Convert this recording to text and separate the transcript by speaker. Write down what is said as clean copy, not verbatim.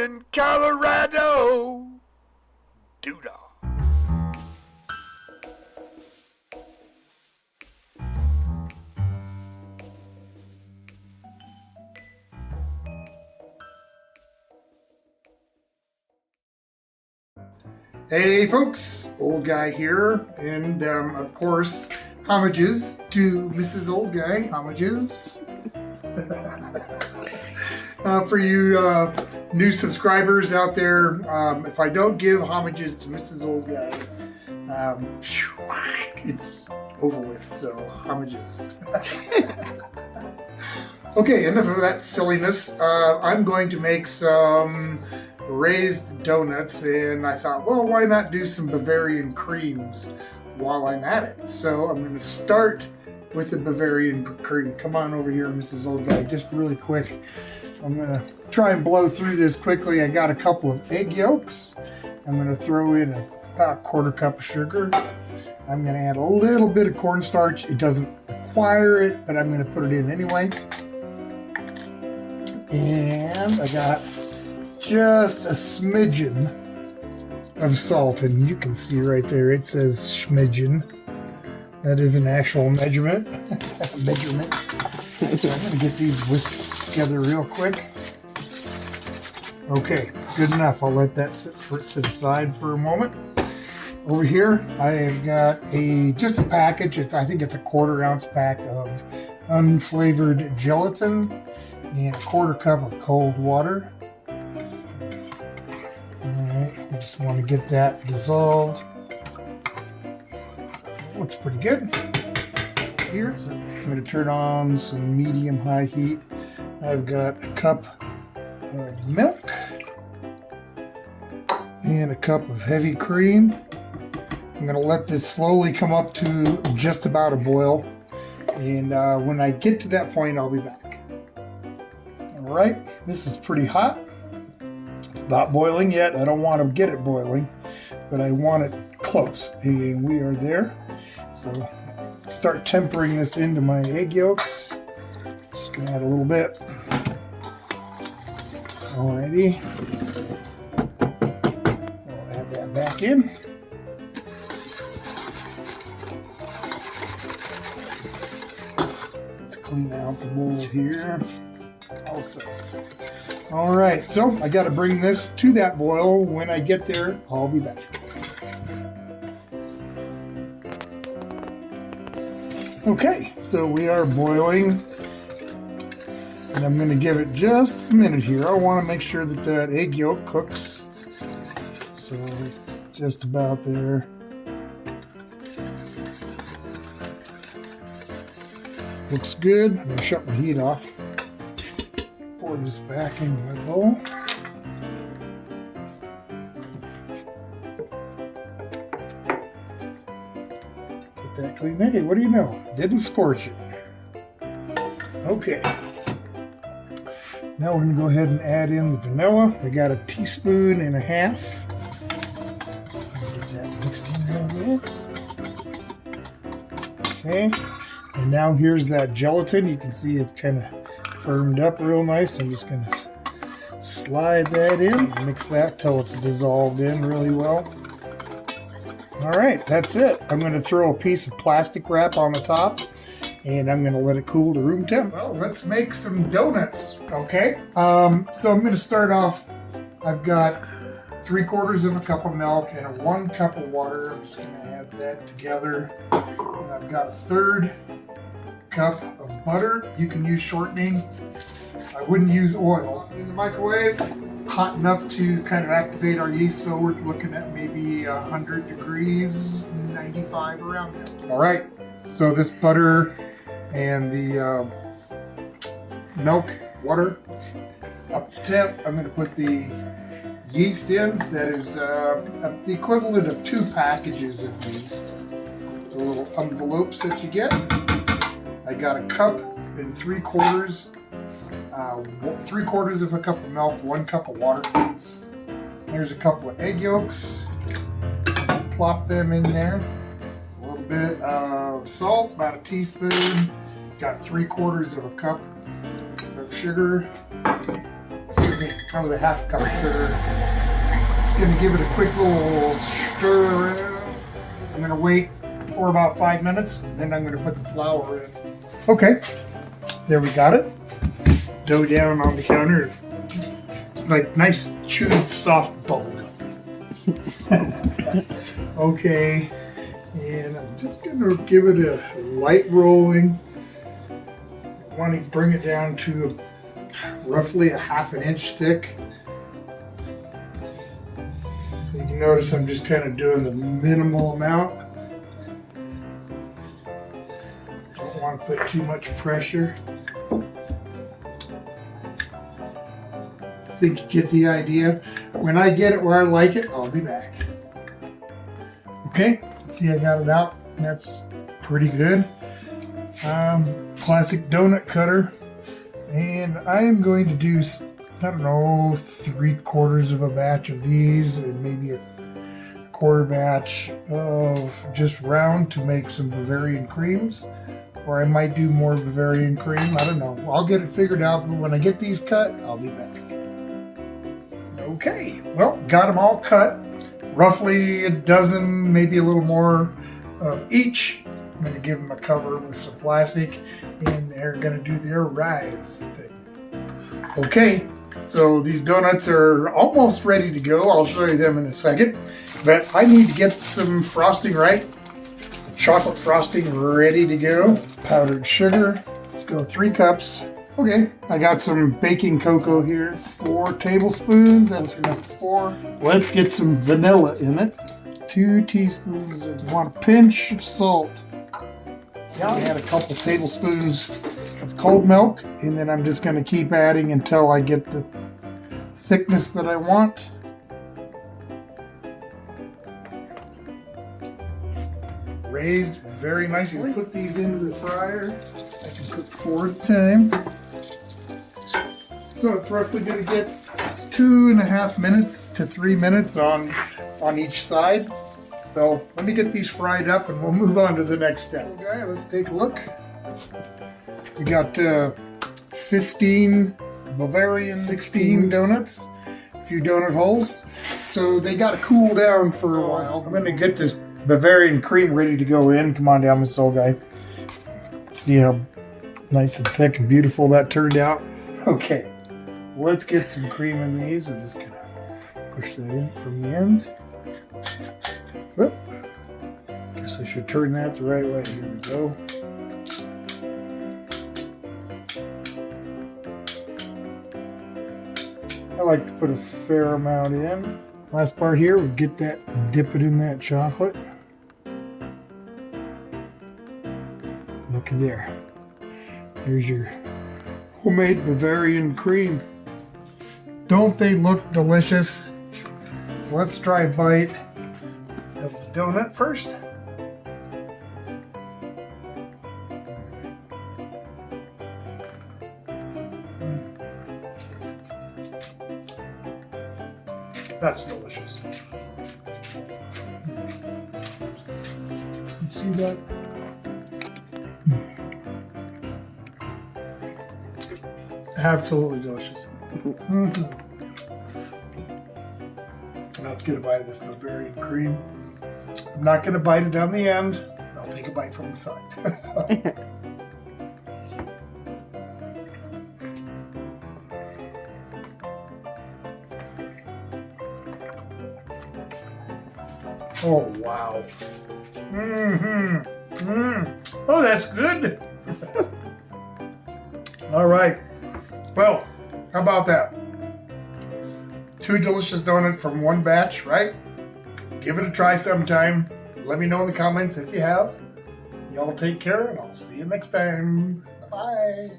Speaker 1: in Colorado. Doodah.
Speaker 2: Hey folks, Old Guy here, and of course, homages to Mrs. Old Guy, homages. For you new subscribers out there, if I don't give homages to Mrs. Old Guy, it's over with, so homages. Okay, enough of that silliness. I'm going to make some raised donuts, and I thought, well, why not do some Bavarian creams while I'm at it? So I'm going to start with the Bavarian cream. Come on over here, Mrs. Old Guy, just really quick. I'm going to try and blow through this quickly. I got a couple of egg yolks. I'm going to throw in about a quarter cup of sugar. I'm going to add a little bit of cornstarch. It doesn't require it, but I'm going to put it in anyway. And I got just a smidgen of salt, and you can see right there it says smidgen. That is an actual measurement. measurement. So I'm going to get these whisked together real quick. Okay, good enough. I'll let that sit aside for a moment. Over here, I have got just a package. I think it's a 1/4 ounce pack of unflavored gelatin and a 1/4 cup of cold water. Alright, I just want to get that dissolved. Looks pretty good. Here, so I'm going to turn on some medium-high heat. I've got a cup of milk and a cup of heavy cream. I'm going to let this slowly come up to just about a boil, and when I get to that point, I'll be back. Alright, this is pretty hot. It's not boiling yet. I don't want to get it boiling, but I want it close, and we are there. So start tempering this into my egg yolks. Just gonna add a little bit. Alrighty. I'll add that back in. Let's clean out the bowl here. Also. Alright, so I got to bring this to that boil. When I get there, I'll be back. Okay, so we are boiling, and I'm going to give it just a minute here. I want to make sure that that egg yolk cooks. So just about there. Looks good. I'm going to shut my heat off. Pour this back into my bowl. Get that clean. Hey, what do you know? Didn't scorch it. Okay. Now we're going to go ahead and add in the vanilla. I got a 1.5 teaspoons. Get that mixed in real good. Okay. And now here's that gelatin. You can see it's kind of firmed up real nice. I'm just going to slide that in, mix that till it's dissolved in really well. All right, that's it. I'm going to throw a piece of plastic wrap on the top, and I'm going to let it cool to room temp. Well, let's make some donuts, okay? So I'm going to start off. I've got 3/4 cup of milk and 1 cup of water. I'm just going to add that together. And I've got 1/3 cup of butter. You can use shortening. I wouldn't use oil. In the microwave, hot enough to kind of activate our yeast, so we're looking at maybe 100 degrees, 95 around there. All right, so this butter and the milk, water, up to temp. I'm going to put the yeast in. That is the equivalent of 2 packages of yeast. The little envelopes that you get. I got a cup and 3/4 cup of milk, 1 cup of water. Here's a couple of egg yolks. Plop them in there. A little bit of salt, about 1 teaspoon. Got 3/4 cup of sugar. excuse me, that was a half cup of sugar. Just gonna give it a quick little stir around. I'm gonna wait for about 5 minutes, and then I'm gonna put the flour in. Okay, there we got it. Dough down on the counter. It's like nice chewed soft bubble gum. Okay, and I'm just gonna give it a light rolling. I want to bring it down to roughly a ½ inch thick. So you can notice I'm just kind of doing the minimal amount. Don't want to put too much pressure. I think you get the idea. When I get it where I like it, I'll be back. Okay, see, I got it out. That's pretty good. Classic donut cutter. And I am going to do, I don't know, 3/4 of a batch of these and maybe a quarter batch of just round to make some Bavarian creams. Or I might do more Bavarian cream. I don't know. I'll get it figured out, but when I get these cut, I'll be back. Okay, well, got them all cut. Roughly a dozen, maybe a little more of each. I'm going to give them a cover with some plastic, and they're going to do their rise thing. Okay, so these donuts are almost ready to go. I'll show you them in a second. But I need to get some frosting right. Chocolate frosting ready to go. Powdered sugar. Let's go 3 cups. Okay, I got some baking cocoa here. 4 tablespoons. That's enough for 4. Let's get some vanilla in it. 2 teaspoons. I want a pinch of salt. Add a couple tablespoons of cold milk, and then I'm just going to keep adding until I get the thickness that I want. Raised very nicely. Put these into the fryer. I can cook 4 at a time. So it's roughly going to get 2.5 minutes to 3 minutes on each side. So let me get these fried up and we'll move on to the next step. Okay, let's take a look. We got 15 Bavarian 16 donuts, a few donut holes. So they got to cool down for a while. I'm going to get this Bavarian cream ready to go in. Come on down, Miss Old Guy. See how nice and thick and beautiful that turned out. Okay, let's get some cream in these. We're just gonna push that in from the end. Whoop. Guess I should turn that the right way. Here we go. I like to put a fair amount in. Last part here, we get that, dip it in that chocolate. Looky there. Here's your homemade Bavarian cream. Don't they look delicious? So let's try a bite of the donut first. That's delicious. You see that? Absolutely delicious. Let's get a bite of this Bavarian cream. I'm not going to bite it on the end. I'll take a bite from the side. Oh, wow. Oh, that's good. All right. Well, how about that? 2 delicious donuts from one batch, right? Give it a try sometime. Let me know in the comments if you have. Y'all take care, and I'll see you next time. Bye-bye.